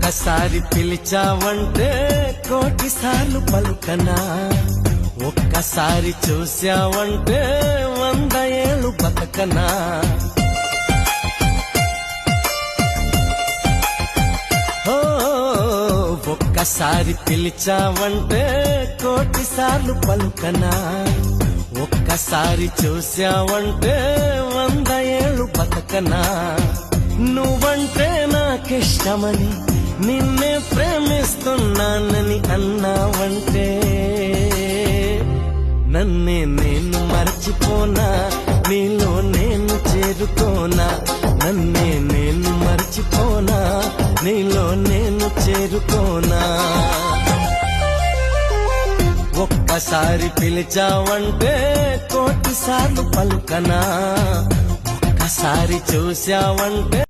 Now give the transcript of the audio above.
ఒక్కసారి పిలిచావంటే కోటిసార్లు పలుకనా, ఒక్కసారి చూశావంటే 100 ఏళ్ళు బతకనా. ఒక్కసారి పిలిచావంటే కోటిసార్లు పలుకనా, ఒక్కసారి చూశావంటే 100 ఏళ్ళు బతకనా. నువ్వంటే నాకిష్టమని నిన్నే ప్రేమిస్తున్నానని అన్నావంటే నన్నే నేను మర్చిపోనా, నీలో నేను చేరుకోనా. నన్నే నేను మర్చిపోనా, నీలో నేను చేరుకోనా. ఒక్కసారి పిలిచావంటే కోటిసార్లు పలుకనా, ఒక్కసారి చూశావంటే